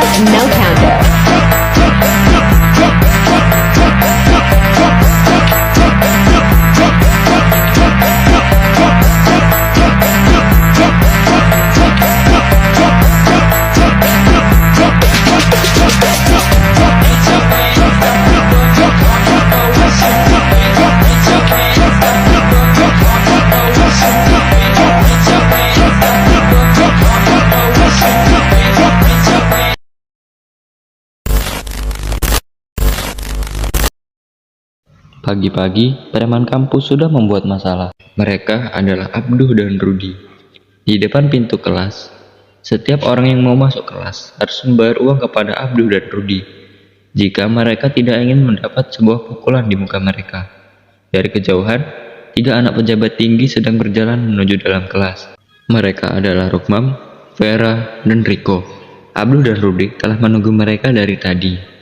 No counter. Pagi-pagi, preman kampus sudah membuat masalah. Mereka adalah Abduh dan Rudi. Di depan pintu kelas, setiap orang yang mau masuk kelas harus membayar uang kepada Abduh dan Rudi. Jika mereka tidak ingin mendapat sebuah pukulan di muka mereka. Dari kejauhan, 3 anak pejabat tinggi sedang berjalan menuju dalam kelas. Mereka adalah Rukmam, Vera, dan Riko. Abduh dan Rudi telah menunggu mereka dari tadi.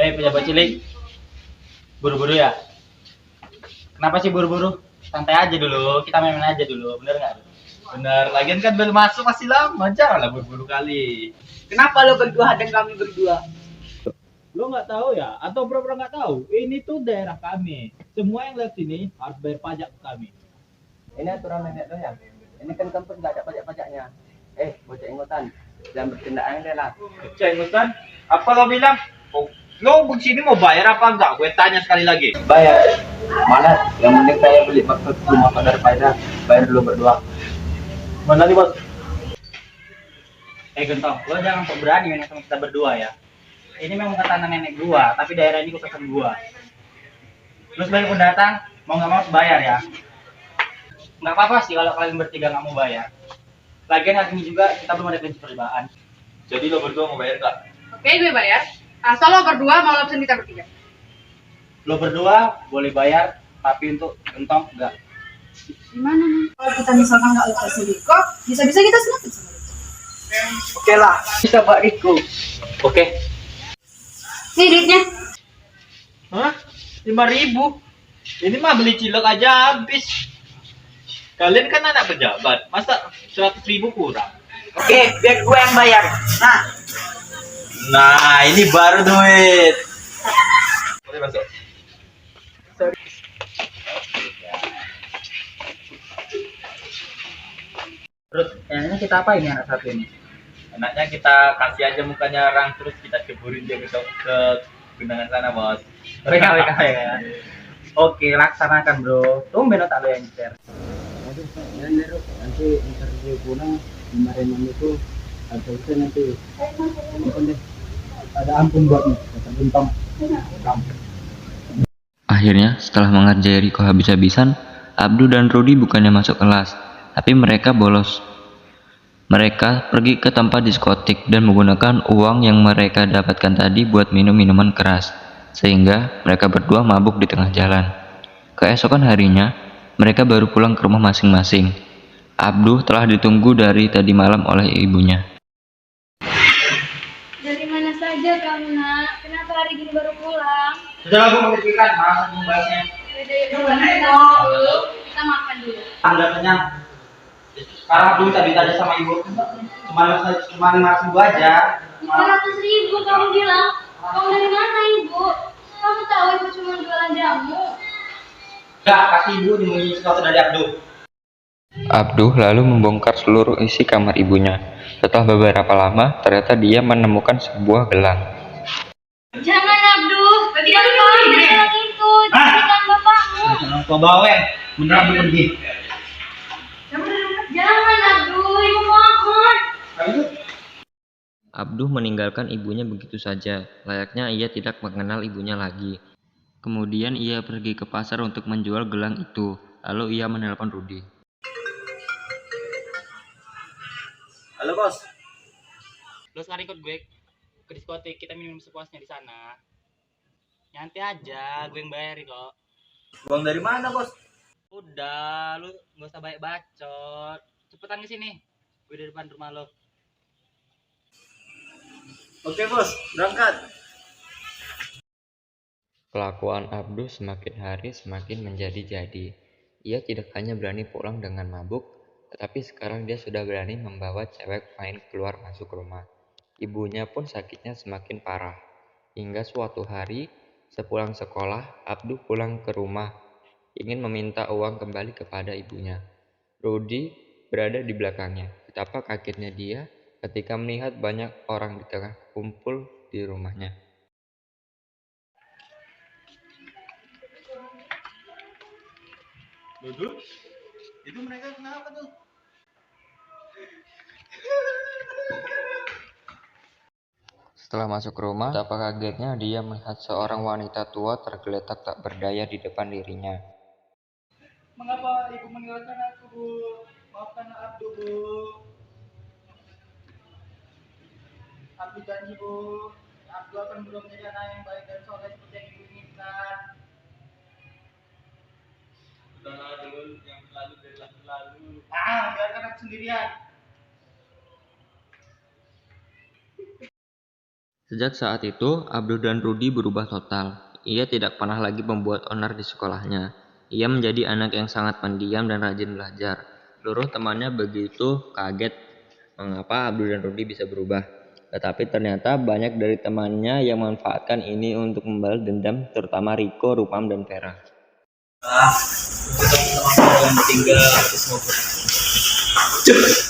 Pejabat cilik, buru-buru ya? Kenapa sih buru-buru? Santai aja dulu, kita main-main aja dulu, bener nggak? Bener, lagian kan belum masuk masih lama, janganlah buru-buru kali. Kenapa lo berdua dan kami berdua? Lo nggak tahu ya? Atau pura-pura nggak tahu? Ini tuh daerah kami. Semua yang lewat sini harus bayar pajak ke kami. Ini aturan nenek doyang. Ini kan kampus nggak ada pajak-pajaknya. Bocah ingutan, jangan bertindak aneh lah. Cengutan, apa lo bilang? Oh, lo begini mau bayar apa enggak? Gue tanya sekali lagi. Bayar. Mana? Yang penting saya beli maksud rumah pada daripada bayar dulu berdua. Mana nih bos? Gentong, lo jangan sok berani main sama kita berdua ya. Ini memang bukan tanah nenek gua, tapi daerah ini khususan gua. Lo sebagai pendatang, mau nggak mau harus bayar ya. Nggak apa-apa sih kalau kalian bertiga nggak mau bayar. Lagian hari ini juga kita belum ada prinsip peribaan. Jadi lo berdua mau bayar nggak? Oke, gue bayar. Asal lo berdua mau lepasin kita bertiga. Lo berdua boleh bayar, tapi untuk gentong enggak. Gimana nih? Kalau kita misalkan nggak lepasin Riko, bisa-bisa kita senapin sama Riko. Oke lah, kita Pak Riko. Oke. Nih duitnya. Hah? 5.000? Ini mah beli cilok aja habis. Kalian kan anak pejabat, masa 100.000 kurang? Oke, biar gue yang bayar. Nah, ini baru duit. Boleh masuk. Terus, enaknya kita apa ini anak satu ini? Enaknya kita kasih aja mukanya orang, terus kita ceburin dia ke genangan sana, bos. WK ya. Oke, laksanakan bro. Tumben otak lo yang nyetir. Aduh, nanti interview pulang kemarin itu ada urusan nanti. Ampun deh. Ada ampun buatmu, kata Bintang. Akhirnya, setelah mengerjai Riko habis-habisan, Abduh dan Rudi bukannya masuk kelas, tapi mereka bolos. Mereka pergi ke tempat diskotik dan menggunakan uang yang mereka dapatkan tadi buat minum minuman keras, sehingga mereka berdua mabuk di tengah jalan. Keesokan harinya, mereka baru pulang ke rumah masing-masing. Abduh telah ditunggu dari tadi malam oleh ibunya. Dari mana saja kamu nak? Kenapa hari gini baru pulang? Sudah aku memikirkan masa membahasnya. Kita makan dulu. Anda kenyang. Sekarang dulu tadi tanya sama ibu. Cuma 5.000 aja. 500.000 kamu bilang. Kamu dari mana ibu? Kamu tahu ibu cuma jualan jamu. Enggak, kasih ibu nyembunyi sesuatu dari Abdul. Abduh lalu membongkar seluruh isi kamar ibunya. Setelah beberapa lama, ternyata dia menemukan sebuah gelang. Jangan Abdul. Tidak mau gelang itu. Jadikan bapakmu. Kau bawen, bener Abdul pergi. Jangan Abdul, ibu mohon. Abduh meninggalkan ibunya begitu saja, layaknya ia tidak mengenal ibunya lagi. Kemudian ia pergi ke pasar untuk menjual gelang itu, lalu ia menelpon Rudi. Halo bos. Lo sekarang ikut gue ke diskotik, kita minum sepuasnya di sana. Nyantai aja, gue yang bayarin kok. Uang dari mana bos? Udah, lu nggak usah banyak bacot. Cepetan ke sini. Gue di depan rumah lo. Oke bos, berangkat. Kelakuan Abdul semakin hari semakin menjadi-jadi. Ia tidak hanya berani pulang dengan mabuk, tetapi sekarang dia sudah berani membawa cewek main keluar masuk rumah. Ibunya pun sakitnya semakin parah. Hingga suatu hari, sepulang sekolah, Abdul pulang ke rumah, ingin meminta uang kembali kepada ibunya. Rudy berada di belakangnya. Betapa kagetnya dia ketika melihat banyak orang di tengah kumpul di rumahnya. Duduk. Itu mereka kenapa tuh? Setelah masuk rumah, betapa kagetnya dia melihat seorang wanita tua tergeletak tak berdaya di depan dirinya. Mengapa ibu meninggalkan aku, Bu? Maafkan Abdu, Bu. Abdu janji, Bu. Abdu akan berubah menjadi anak yang baik dan soleh seperti yang ibu inginkan. Udahlah, Dul. Yang berlalu biarlah berlalu. Biarkan aku sendirian. Sejak saat itu, Abdul dan Rudy berubah total. Ia tidak pernah lagi membuat onar di sekolahnya. Ia menjadi anak yang sangat pendiam dan rajin belajar. Seluruh temannya begitu kaget mengapa Abdul dan Rudy bisa berubah. Tetapi ternyata banyak dari temannya yang memanfaatkan ini untuk membalas dendam, terutama Rico, Rupam, dan Vera.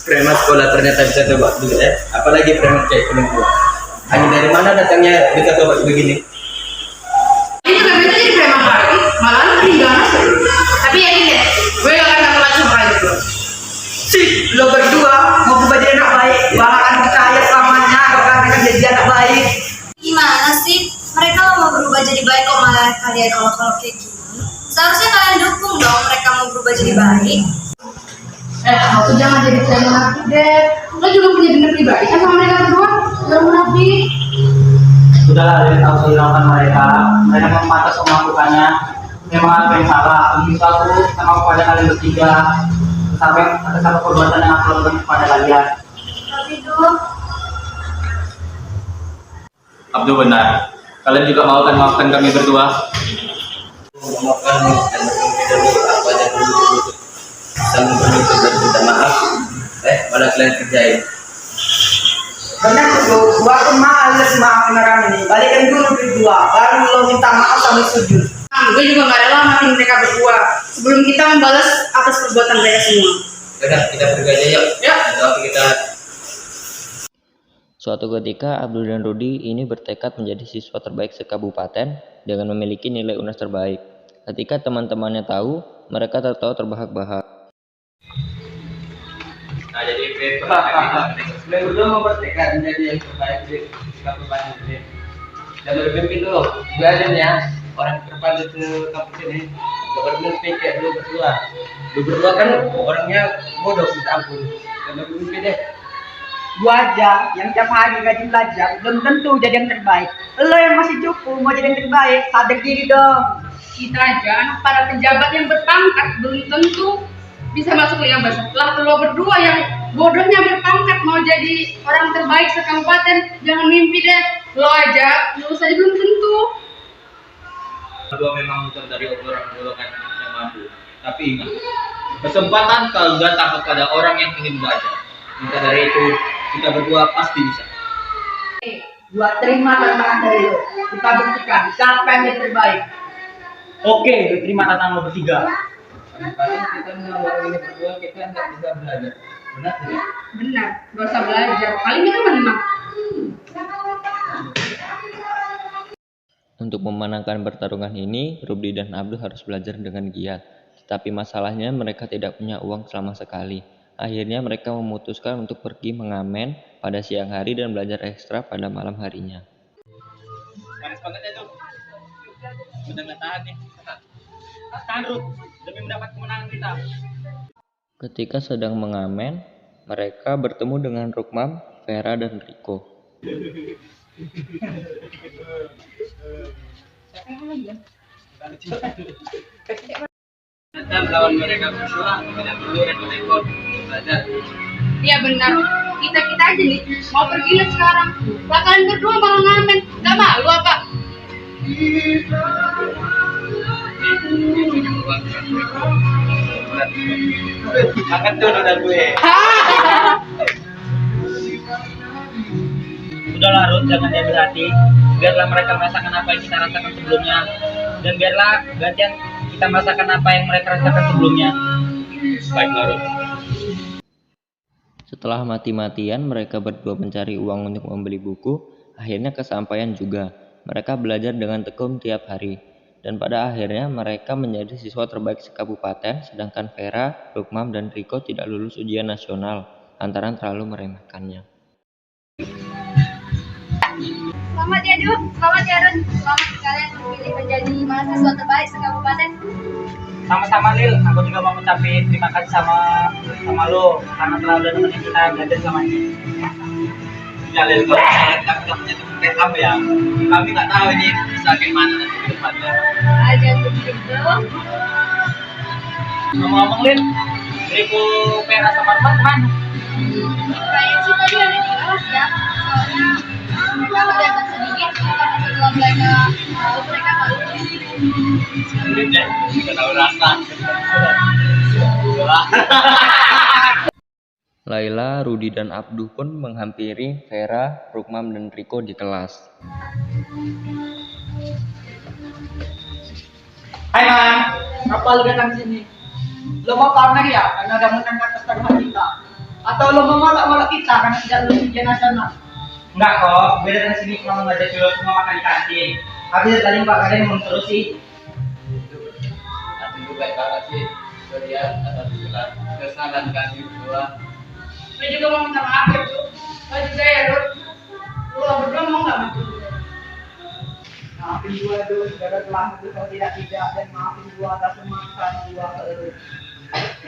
Preman sekolah ternyata bisa coba dulu ya. Apalagi preman kayak gua. Hanya dari mana datangnya bisa coba begini? Ini juga bisa jadi preman lagi, malah peninggalan. Tapi ya ini, gue gak akan ngelakuin sama itu. Sih, lo berdua mau berubah jadi anak baik, bakalan percaya selamanya bakalan akan jadi anak baik. Gimana sih? Mereka mau berubah jadi baik kok malah kalian kalau kayak gini. Seharusnya kalian dukung dong mereka mau berubah jadi baik. Aku jangan jadi preman lagi deh. Lo juga punya dendam pribadi kan sama mereka berdua? Jangan munafik. Sudahlah, dari tahu kehilangan mereka. Mereka memang pantas melakukannya. Memang apa yang salah? Begitu aku sama kepada kalian bertiga. Sampai ada satu perbuatan yang aku lakukan kepada kalian. Tapi tuh, Abdul benar. Kalian juga mau kan maafkan kami berdua? Memaafkan dan berhenti dulu apa aja dulu sambil berhenti dan minta maaf. Malah kalian kerjain. Benar tuh, gua tuh males maafin orang ini. Balikan dulu berdua, baru lo minta maaf sama sujud. gue juga gak rela maafin mereka berdua sebelum kita membalas atas perbuatan mereka semua. Yaudah, kita pergi aja yuk. Ya. Tapi kita Suatu ketika, Abdul dan Rudy ini bertekad menjadi siswa terbaik sekabupaten dengan memiliki nilai UNAS terbaik. Ketika teman-temannya tahu, mereka tertawa terbahak-bahak. nah jadi kalian berdua mau bertekad menjadi yang terbaik di kampus ini. Dan bermimpi dulu, gue aja nih ya, orang terdepan di kampus ini. Gak bermimpi kayak lu berdua. Lu berdua kan orangnya bodoh, minta ampun. Dan bermimpi deh. Gua aja yang tiap hari rajin belajar belum tentu jadi yang terbaik. Lo yang masih cukup mau jadi yang terbaik, sadar diri dong. Kita aja anak para pejabat yang berpangkat belum tentu bisa masuk ke yang besar. Lah lo berdua yang bodohnya berpangkat mau jadi orang terbaik sekabupaten, jangan mimpi deh. Lo aja lulus aja belum tentu. Kedua memang bukan dari orang golongan yang mampu. Tapi ingat, kesempatan kalau datang kepada orang yang ingin belajar. Maka dari itu, kita berdua pasti bisa. Gua terima tantangan dari lo. Kita buktikan siapa yang jadi terbaik. Oke, gue terima tantangan lo bertiga. Paling kita melawan ini berdua, kita nggak bisa belajar. Benar tidak? Benar, gak usah belajar. Paling kita menang. Untuk memenangkan pertarungan ini, Rudy dan Abdul harus belajar dengan giat. Tetapi masalahnya mereka tidak punya uang sama sekali. Akhirnya mereka memutuskan untuk pergi mengamen pada siang hari dan belajar ekstra pada malam harinya. Panas banget ya tuh. Udah nggak tahan nih. Tahan Ruth, demi mendapat kemenangan kita. Ketika sedang mengamen, mereka bertemu dengan Rukmam, Vera, dan Rico. Kita melawan mereka berdua, tidak perlu repot-repot belajar. Iya benar, kita aja nih mau pergi lah sekarang. Lah kalian berdua malah ngamen, gak malu apa? Makan tuh udah gue. Udahlah Ruth, jangan diambil hati. Biarlah mereka merasakan apa yang kita rasakan sebelumnya. Dan biarlah gantian kita merasakan apa yang mereka rasakan sebelumnya. Baiklah Ruth. Setelah mati-matian mereka berdua mencari uang untuk membeli buku, akhirnya kesampaian juga. Mereka belajar dengan tekun tiap hari. Dan pada akhirnya mereka menjadi siswa terbaik sekabupaten, sedangkan Vera, Rukmam, dan Riko tidak lulus ujian nasional, lantaran terlalu meremehkannya. Selamat ya Duk, selamat ya Run, selamat kalian terpilih menjadi mahasiswa terbaik sekabupaten. Sama-sama Lil, aku juga mau ngucapin terima kasih sama lo karena telah udah nemenin kita belajar selama ini. Ya Lil, kalau misalnya kita punya teman kayak kamu ya, kami nggak tahu ini bisa gimana nanti ke depannya. Aja begitu. Ngomong-ngomong Lil, Riko, Vera sama Rukman kemana? Kayaknya sih tadi ada di kelas ya, soalnya mereka kelihatan sedikit karena setelah mereka tahu mereka nggak lulus. Sulit deh, nggak tahu rasa. Laila, Rudi, dan Abduh pun menghampiri Vera, Rukmam, dan Riko di kelas. Hai Man, kenapa lu datang sini? Lo mau pamer ya karena udah menang atas taruhan kita? Atau lo mau malak-malak kita karena tidak lulus ujian nasional? Enggak kok, gue datang sini cuma mau ngajak lo semua makan di kantin. Habis dari tadi Pak kalian mau terus sih. Nanti juga baik banget sih, kalian atas kesalahan kami berdua. Gue juga mau minta maaf ya Duk. Lo juga ya Rut, lo berdua mau nggak bantu gue? Maafin gua dulu, gara telah kau tidak dan maafin gua atas semua kesalahan gua ke lu.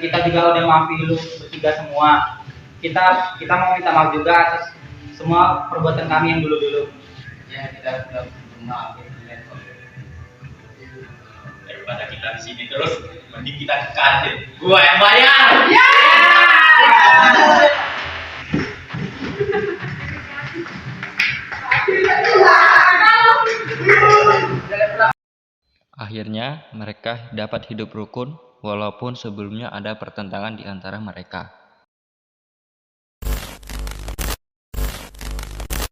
Kita juga udah maafin lu bertiga semua. Kita mau minta maaf juga atas semua perbuatan kami yang dulu-dulu. Ya kita sudah memaafin kalian. Daripada kita di sini terus, mending kita ke kantin. Gua yang bayar. Akhirnya mereka dapat hidup rukun, walaupun sebelumnya ada pertentangan di antara mereka.